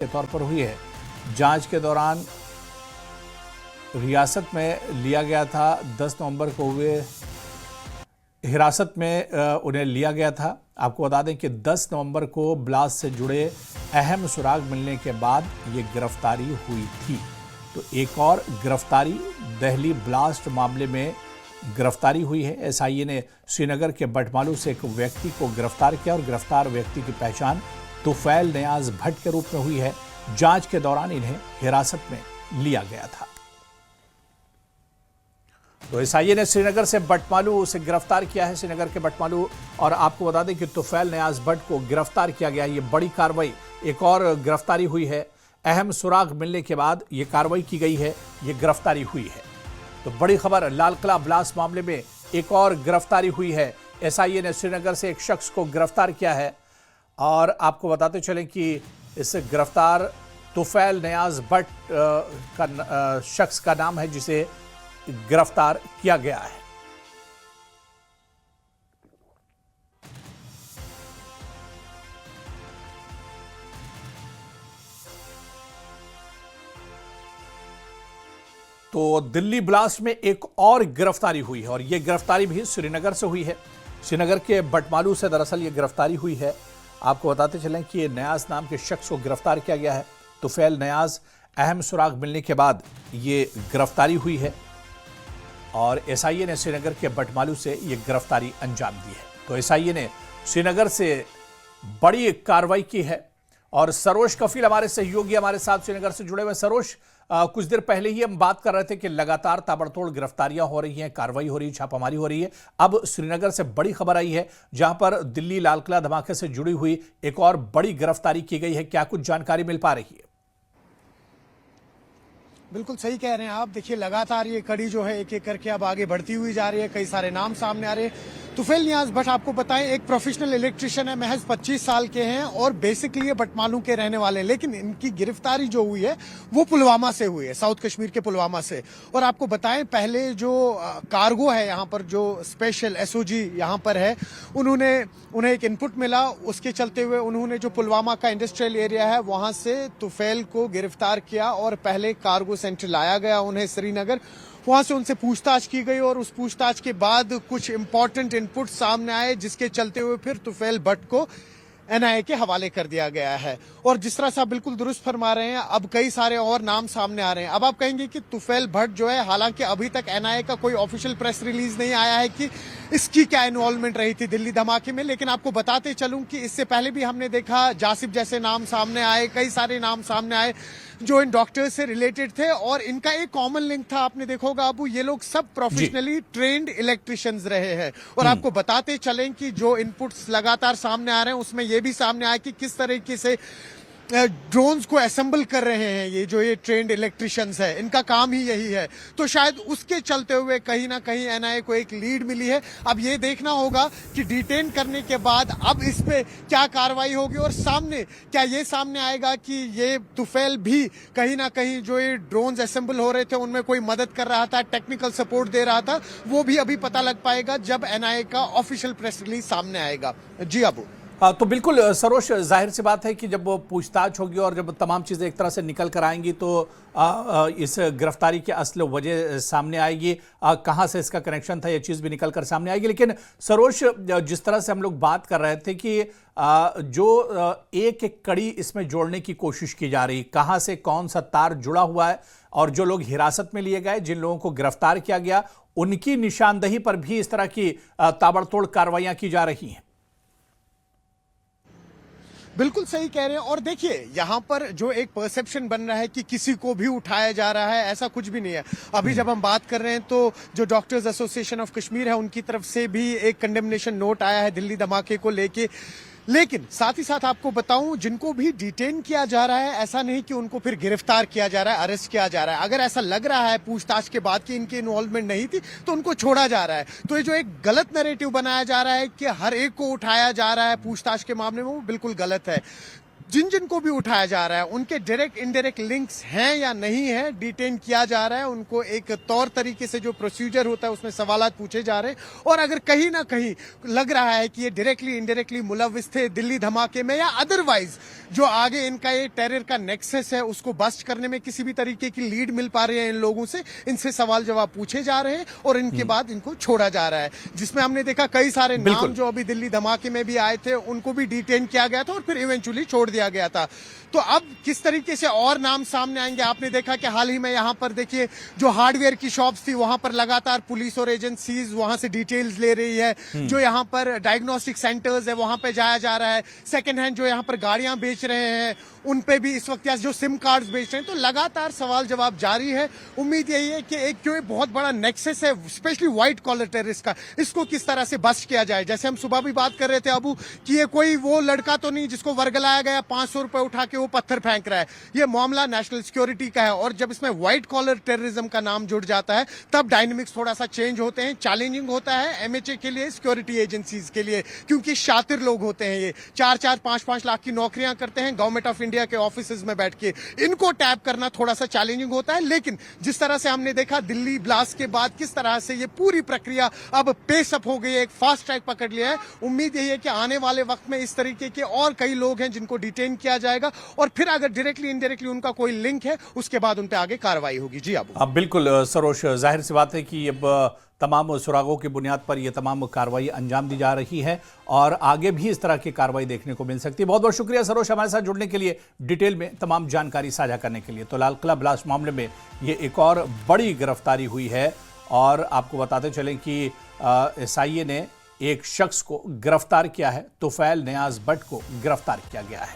के तौर पर हुई है। जांच के दौरान रियासत में लिया गया था। 10 नवंबर को हुए हिरासत में उन्हें लिया गया था। आपको बता दें कि 10 नवंबर को ब्लास्ट से जुड़े अहम सुराग मिलने के बाद ये गिरफ्तारी हुई थी। तो एक और गिरफ्तारी दिल्ली ब्लास्ट मामले में गिरफ्तारी हुई है। एसआईए ने श्रीनगर के बटमालू से एक व्यक्ति को गिरफ्तार किया और गिरफ्तार व्यक्ति की पहचान तुफैल नियाज भट्ट के रूप में हुई है। जांच के दौरान इन्हें हिरासत में लिया गया था। तो एसआईए ने श्रीनगर से बटमालू से गिरफ्तार किया है, श्रीनगर के बटमालू। और आपको बता दें कि तुफैल नियाज भट्ट को गिरफ्तार किया गया है। ये बड़ी कार्रवाई, एक और गिरफ्तारी हुई है। अहम सुराग मिलने के बाद ये कार्रवाई की गई है, ये गिरफ्तारी हुई है। तो बड़ी खबर, लाल किला ब्लास्ट मामले में एक और गिरफ्तारी हुई है। एसआईए ने श्रीनगर से एक शख्स को गिरफ्तार किया है। और आपको बताते चलें कि इस गिरफ्तार तुफैल नियाज भट्ट का शख्स का नाम है जिसे गिरफ्तार किया गया है। तो दिल्ली ब्लास्ट में एक और गिरफ्तारी हुई है और यह गिरफ्तारी भी श्रीनगर से हुई है। श्रीनगर के बटमालू से दरअसल यह गिरफ्तारी हुई है। आपको बताते चलें कि नयाज नाम के शख्स को गिरफ्तार किया गया है। तुफैल नियाज, अहम सुराग मिलने के बाद ये गिरफ्तारी हुई है और एसआईए ने श्रीनगर के बटमालू से ये गिरफ्तारी अंजाम दी है। तो एसआईए ने श्रीनगर से बड़ी कार्रवाई की है। और सरोज कफील हमारे सहयोगी हमारे साथ श्रीनगर से जुड़े हुए। सरोज, कुछ देर पहले ही हम बात कर रहे थे कि लगातार ताबड़तोड़ गिरफ्तारियां हो रही हैं, कार्रवाई हो रही है, छापामारी हो रही है। अब श्रीनगर से बड़ी खबर आई है जहां पर दिल्ली लाल किला धमाके से जुड़ी हुई एक और बड़ी गिरफ्तारी की गई है। क्या कुछ जानकारी मिल पा रही है? बिल्कुल सही कह रहे हैं आप। देखिए, लगातार ये कड़ी जो है एक एक करके अब आगे बढ़ती हुई जा रही है। कई सारे नाम सामने आ रहे हैं। तुफैल नियाज भट्ट, आपको बताएं, एक प्रोफेशनल इलेक्ट्रिशियन है, महज 25 साल के हैं और बेसिकली ये बटमालू के रहने वाले हैं। लेकिन इनकी गिरफ्तारी जो हुई है वो पुलवामा से हुई है, साउथ कश्मीर के पुलवामा से। और आपको बताएं, पहले जो कार्गो है यहाँ पर, जो स्पेशल एसओजी यहाँ पर है, उन्हें एक इनपुट मिला। उसके चलते हुए उन्होंने जो पुलवामा का इंडस्ट्रियल एरिया है वहां से तुफैल को गिरफ्तार किया और पहले कार्गो सेंटर लाया गया उन्हें श्रीनगर। वहां से उनसे पूछताछ की गई और उस पूछताछ के बाद कुछ इंपॉर्टेंट इनपुट सामने आए, जिसके चलते हुए फिर तुफैल भट्ट को एनआईए के हवाले कर दिया गया है। और जिस तरह से आप बिल्कुल दुरुस्त फरमा रहे हैं, अब कई सारे और नाम सामने आ रहे हैं। अब आप कहेंगे कि तुफैल भट्ट जो है, हालांकि अभी तक एनआईए का कोई ऑफिशियल प्रेस रिलीज नहीं आया है कि इसकी क्या इन्वॉल्वमेंट रही थी दिल्ली धमाके में, लेकिन आपको बताते चलूं कि इससे पहले भी हमने देखा जासिब जैसे नाम सामने आए, कई सारे नाम सामने आए जो इन डॉक्टर्स से रिलेटेड थे। और इनका एक कॉमन लिंक था, आपने देखा होगा अबू, ये लोग सब प्रोफेशनली ट्रेंड इलेक्ट्रिशियंस रहे हैं। और आपको बताते चलें कि जो इनपुट्स लगातार सामने आ रहे हैं उसमें यह भी सामने आया कि किस तरीके से ड्रोन्स को असेंबल कर रहे हैं ये ट्रेंड इलेक्ट्रिशियंस है, इनका काम ही यही है। तो शायद उसके चलते हुए कहीं ना कहीं एनआईए को एक लीड मिली है। अब ये देखना होगा कि डिटेन करने के बाद अब इस पे क्या कार्रवाई होगी और क्या ये सामने आएगा कि ये तुफैल भी कहीं ना कहीं जो ये ड्रोन्स असेंबल हो रहे थे उनमें कोई मदद कर रहा था, टेक्निकल सपोर्ट दे रहा था। वो भी अभी पता लग पाएगा जब एनआईए का ऑफिशियल प्रेस रिलीज सामने आएगा। जी अबू। तो बिल्कुल सरोज, जाहिर सी बात है कि जब वो पूछताछ होगी और जब तमाम चीज़ें एक तरह से निकल कर आएंगी तो इस गिरफ्तारी की असल वजह सामने आएगी। कहाँ से इसका कनेक्शन था ये चीज़ भी निकल कर सामने आएगी। लेकिन सरोज, जिस तरह से हम लोग बात कर रहे थे कि जो एक एक कड़ी इसमें जोड़ने की कोशिश की जा रही, कहाँ से कौन सा तार जुड़ा हुआ है, और जो लोग हिरासत में लिए गए, जिन लोगों को गिरफ्तार किया गया, उनकी निशानदही पर भी इस तरह की ताबड़तोड़ कार्रवाइयाँ की जा रही हैं। बिल्कुल सही कह रहे हैं। और देखिए, यहाँ पर जो एक परसेप्शन बन रहा है कि किसी को भी उठाया जा रहा है, ऐसा कुछ भी नहीं है। अभी जब हम बात कर रहे हैं तो जो डॉक्टर्स एसोसिएशन ऑफ कश्मीर है उनकी तरफ से भी एक कंडेमनेशन नोट आया है दिल्ली धमाके को लेके। लेकिन साथ ही साथ आपको बताऊं, जिनको भी डिटेन किया जा रहा है, ऐसा नहीं कि उनको फिर गिरफ्तार किया जा रहा है, अरेस्ट किया जा रहा है। अगर ऐसा लग रहा है पूछताछ के बाद कि इनकी इन्वॉल्वमेंट नहीं थी तो उनको छोड़ा जा रहा है। तो ये जो एक गलत नैरेटिव बनाया जा रहा है कि हर एक को उठाया जा रहा है पूछताछ के मामले में, वो बिल्कुल गलत है। जिन जिन को भी उठाया जा रहा है उनके डायरेक्ट इनडायरेक्ट लिंक्स हैं या नहीं है, डिटेन किया जा रहा है। उनको एक तौर तरीके से जो प्रोसीजर होता है उसमें सवालात पूछे जा रहे हैं, और अगर कहीं ना कहीं लग रहा है कि ये डायरेक्टली इनडायरेक्टली मुलविस थे दिल्ली धमाके में, या अदरवाइज जो आगे इनका ये टेरर का नेक्सस है उसको बस्ट करने में किसी भी तरीके की लीड मिल पा रही है इन लोगों से, इनसे सवाल जवाब पूछे जा रहे हैं और इनके बाद इनको छोड़ा जा रहा है। जिसमें हमने देखा कई सारे नाम जो अभी दिल्ली धमाके में भी आए थे उनको भी डिटेन किया गया था और फिर इवेंचुअली छोड़ दिया गया था। तो अब किस तरीके से और नाम सामने आएंगे, आपने देखा कि हाल ही में यहां पर देखिए जो हार्डवेयर की शॉप्स थी वहां पर लगातार पुलिस और एजेंसीज वहां से डिटेल्स ले रही है। जो यहां पर डायग्नोस्टिक सेंटर्स है वहां पे जाया जा रहा है। सेकंड हैंड जो यहां पर गाड़ियां बेच रहे हैं उन पे भी इस वक्त जो सिम कार्ड्स बेच रहे हैं, तो लगातार सवाल जवाब जारी है। उम्मीद यही है कि एक जो एक बहुत बड़ा नेक्सस है स्पेशली व्हाइट कॉलर टेररिस्ट का, इसको किस तरह से बस्ट किया जाए। जैसे हम सुबह भी बात कर रहे थे अबू कि ये कोई वो लड़का तो नहीं जिसको वर्गलाया गया 500 रुपए उठा के वो पत्थर फेंक रहा है। ये मामला नेशनल सिक्योरिटी का है, और जब इसमें व्हाइट कॉलर टेररिज्म का नाम जुड़ जाता है तब डायनेमिक्स थोड़ा सा चेंज होते हैं। चैलेंजिंग होता है एमएचए के लिए, सिक्योरिटी एजेंसीज के लिए, क्योंकि शातिर लोग होते हैं ये, 4-4, 5-5 लाख की नौकरियां करते हैं गवर्नमेंट ऑफ इंडिया के ऑफिसेज में बैठ के। इनको टैप करना थोड़ा सा चैलेंजिंग होता है, लेकिन जिस तरह से हमने देखा दिल्ली ब्लास्ट के बाद किस तरह से ये पूरी प्रक्रिया अब पेस अप हो गई है, एक फास्ट ट्रैक पकड़ लिया है। उम्मीद यही है कि आने वाले वक्त में इस तरीके के और कई लोग हैं जिनको डिटेन किया जाएगा, और फिर अगर डायरेक्टली इनडायरेक्टली उनका कोई लिंक है उसके बाद उन पे आगे कार्रवाई होगी। जी अब बिल्कुल सरोज, जाहिर सी बात है कि अब तमाम सुरागों की बुनियाद पर यह तमाम कार्रवाई अंजाम दी जा रही है और आगे भी इस तरह की कार्रवाई देखने को मिल सकती है। बहुत बहुत शुक्रिया सरोज हमारे साथ जुड़ने के लिए, डिटेल में तमाम जानकारी साझा करने के लिए। तो लाल किला ब्लास्ट मामले में ये एक और बड़ी गिरफ्तारी हुई है, और आपको बताते चलें कि एसआईए ने एक शख्स को गिरफ्तार किया है, तुफैल नियाज भट्ट को गिरफ्तार किया गया है।